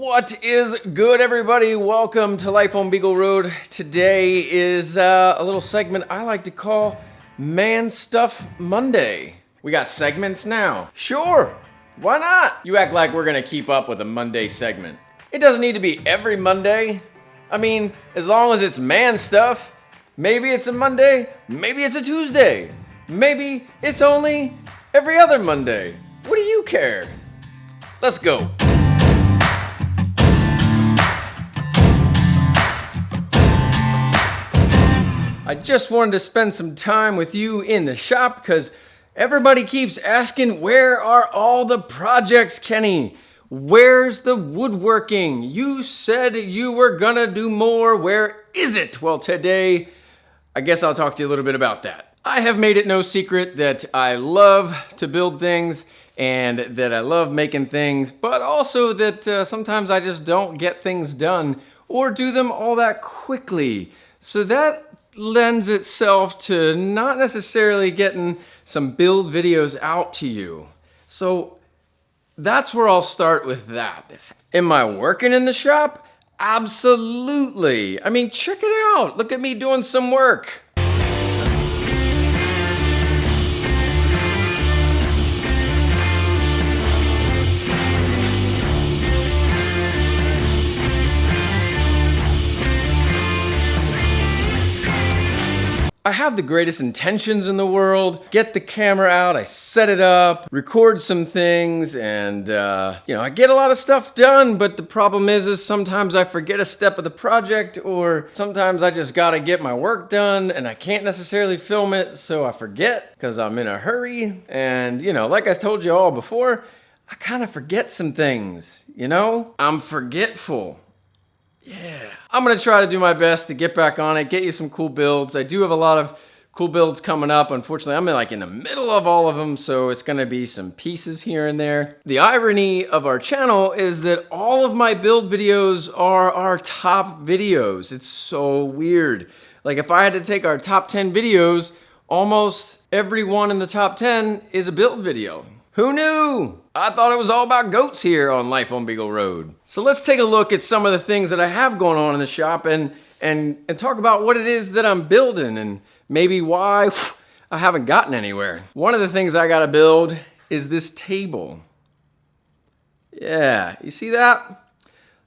What is good, everybody? Welcome to Life on Beagle Road. Today is a little segment I like to call Man Stuff Monday. We got segments now. Sure, why not? You act like we're gonna keep up with a Monday segment. It doesn't need to be every Monday. I mean, as long as it's man stuff, maybe it's a Monday, maybe it's a Tuesday, maybe it's only every other Monday. What do you care? Let's go. I just wanted to spend some time with you in the shop because everybody keeps asking, where are all the projects, Kenny? Where's the woodworking? You said you were gonna do more. Where is it? Well, today, I guess I'll talk to you a little bit about that. I have made it no secret that I love to build things and that I love making things, but also that sometimes I just don't get things done or do them all that quickly. So that lends itself to not necessarily getting some build videos out to you. So that's where I'll start with that. Am I working in the shop? Absolutely. I mean, check it out. Look at me doing some work. I have the greatest intentions in the world. Get the camera out, I set it up, record some things, and I get a lot of stuff done, but the problem is sometimes I forget a step of the project, or sometimes I just gotta get my work done and I can't necessarily film it, so I forget because I'm in a hurry. And like I told you all before, I kind of forget some things, I'm forgetful. Yeah. I'm gonna try to do my best to get back on it, get you some cool builds. I do have a lot of cool builds coming up. Unfortunately, I'm in the middle of all of them, so it's gonna be some pieces here and there. The irony of our channel is that all of my build videos are our top videos. It's so weird. Like if I had to take our top 10 videos, almost every one in the top 10 is a build video. Who knew? I thought it was all about goats here on Life on Beagle Road. So let's take a look at some of the things that I have going on in the shop and talk about what it is that I'm building and maybe why I haven't gotten anywhere. One of the things I gotta build is this table. Yeah, you see that?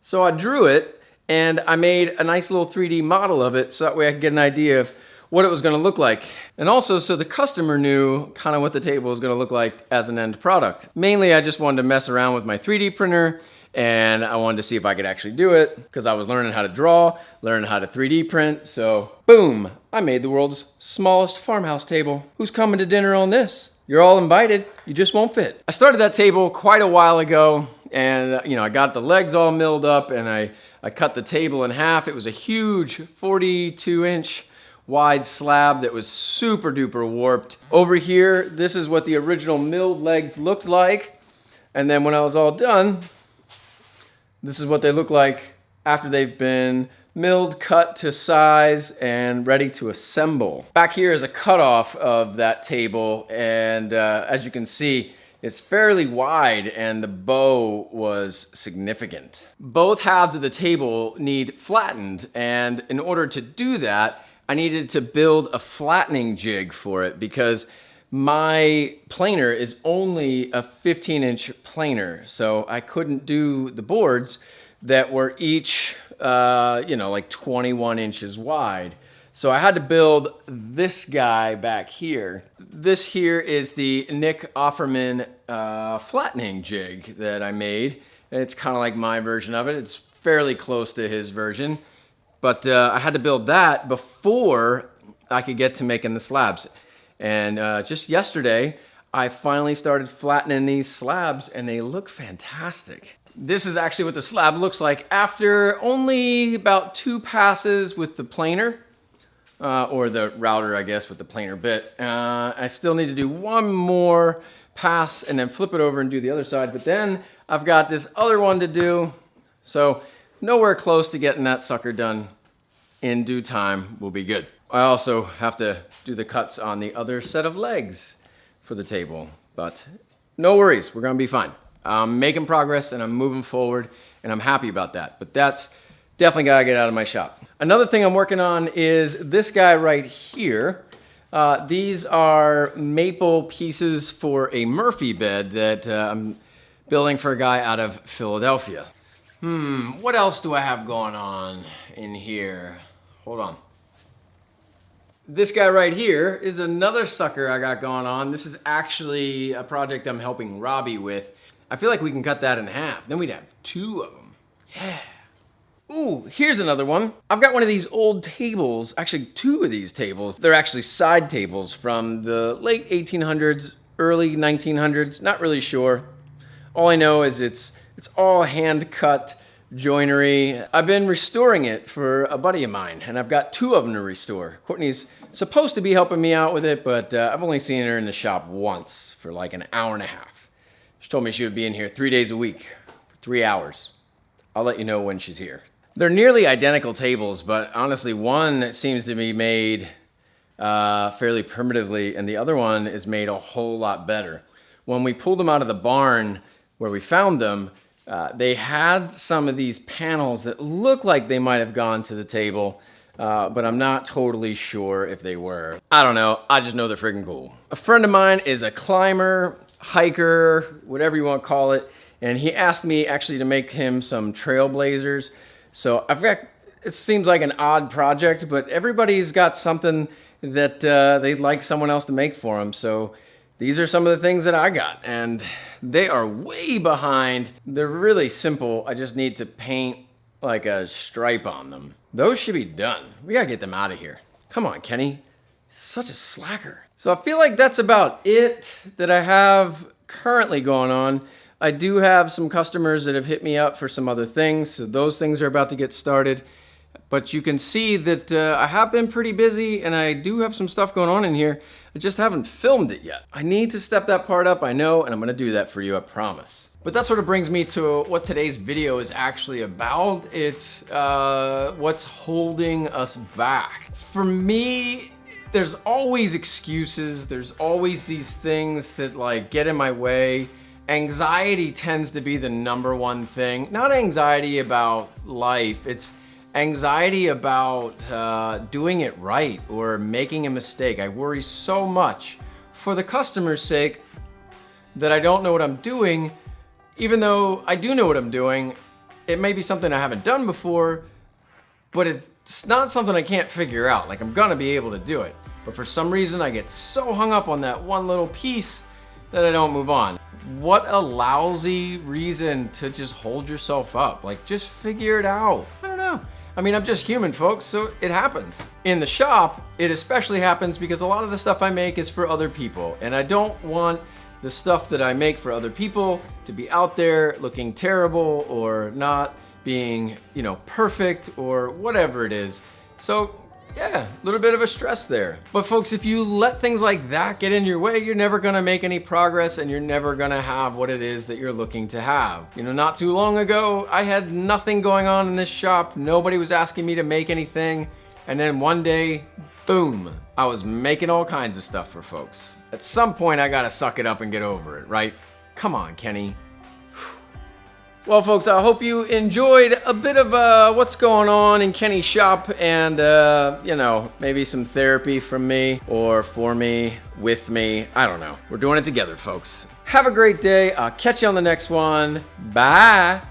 So I drew it and I made a nice little 3D model of it so that way I could get an idea of what it was gonna look like. And also so the customer knew kind of what the table was gonna look like as an end product. Mainly I just wanted to mess around with my 3D printer and I wanted to see if I could actually do it because I was learning how to draw, learning how to 3D print. So boom, I made the world's smallest farmhouse table. Who's coming to dinner on this? You're all invited, you just won't fit. I started that table quite a while ago and I got the legs all milled up and I cut the table in half. It was a huge 42-inch wide slab that was super duper warped. Over here, this is what the original milled legs looked like. And then when I was all done, this is what they look like after they've been milled, cut to size, and ready to assemble. Back here is a cutoff of that table, and as you can see, it's fairly wide and the bow was significant. Both halves of the table need flattened, and in order to do that, I needed to build a flattening jig for it because my planer is only a 15-inch planer. So I couldn't do the boards that were each, like 21 inches wide. So I had to build this guy back here. This here is the Nick Offerman flattening jig that I made. It's kind of like my version of it. It's fairly close to his version. But I had to build that before I could get to making the slabs. And just yesterday, I finally started flattening these slabs and they look fantastic. This is actually what the slab looks like after only about 2 passes with the planer, or the router, I guess, with the planer bit. I still need to do one more pass and then flip it over and do the other side. But then I've got this other one to do. So nowhere close to getting that sucker done in due time. Will be good. I also have to do the cuts on the other set of legs for the table, but no worries, we're gonna be fine. I'm making progress and I'm moving forward and I'm happy about that. But that's definitely gotta get out of my shop. Another thing I'm working on is this guy right here. These are maple pieces for a Murphy bed that I'm building for a guy out of Philadelphia. What else do I have going on in here? Hold on. This guy right here is another sucker I got going on. This is actually a project I'm helping Robbie with. I feel like we can cut that in half. Then we'd have 2 of them. Yeah. Ooh, here's another one. I've got one of these old tables, actually 2 of these tables. They're actually side tables from the late 1800s, early 1900s, not really sure. All I know is it's all hand cut joinery. I've been restoring it for a buddy of mine, and I've got 2 of them to restore. Courtney's supposed to be helping me out with it, but I've only seen her in the shop once for like an hour and a half. She told me she would be in here 3 days a week for 3 hours. I'll let you know when she's here. They're nearly identical tables, but honestly, one seems to be made fairly primitively, and the other one is made a whole lot better. When we pulled them out of the barn where we found them, they had some of these panels that look like they might have gone to the table, but I'm not totally sure if they were. I don't know, I just know they're freaking cool. A friend of mine is a climber, hiker, whatever you want to call it, and he asked me actually to make him some trailblazers. So I've got, it seems like an odd project, but everybody's got something that they'd like someone else to make for them. So these are some of the things that I got, and they are way behind. They're really simple. I just need to paint like a stripe on them. Those should be done. We gotta get them out of here. Come on, Kenny. Such a slacker. So I feel like that's about it that I have currently going on. I do have some customers that have hit me up for some other things, so those things are about to get started. But you can see that I have been pretty busy, and I do have some stuff going on in here. I just haven't filmed it yet. I need to step that part up, I know, and I'm gonna do that for you, I promise. But that sort of brings me to what today's video is actually about. It's what's holding us back. For me, there's always excuses. There's always these things that like get in my way. Anxiety tends to be the #1 thing. Not anxiety about life, it's anxiety about doing it right or making a mistake. I worry so much for the customer's sake that I don't know what I'm doing. Even though I do know what I'm doing, it may be something I haven't done before, but it's not something I can't figure out. Like, I'm gonna be able to do it. But for some reason, I get so hung up on that one little piece that I don't move on. What a lousy reason to just hold yourself up. Like, just figure it out. I don't know. I mean, I'm just human, folks, so it happens. In the shop, it especially happens because a lot of the stuff I make is for other people, and I don't want the stuff that I make for other people to be out there looking terrible or not being, you know, perfect or whatever it is. So yeah, a little bit of a stress there. But folks, if you let things like that get in your way, you're never gonna make any progress and you're never gonna have what it is that you're looking to have. You know, not too long ago, I had nothing going on in this shop. Nobody was asking me to make anything. And then one day, boom, I was making all kinds of stuff for folks. At some point, I gotta suck it up and get over it, right? Come on, Kenny. Well, folks, I hope you enjoyed a bit of what's going on in Kenny's shop and, you know, maybe some therapy from me or for me, with me. I don't know. We're doing it together, folks. Have a great day. I'll catch you on the next one. Bye.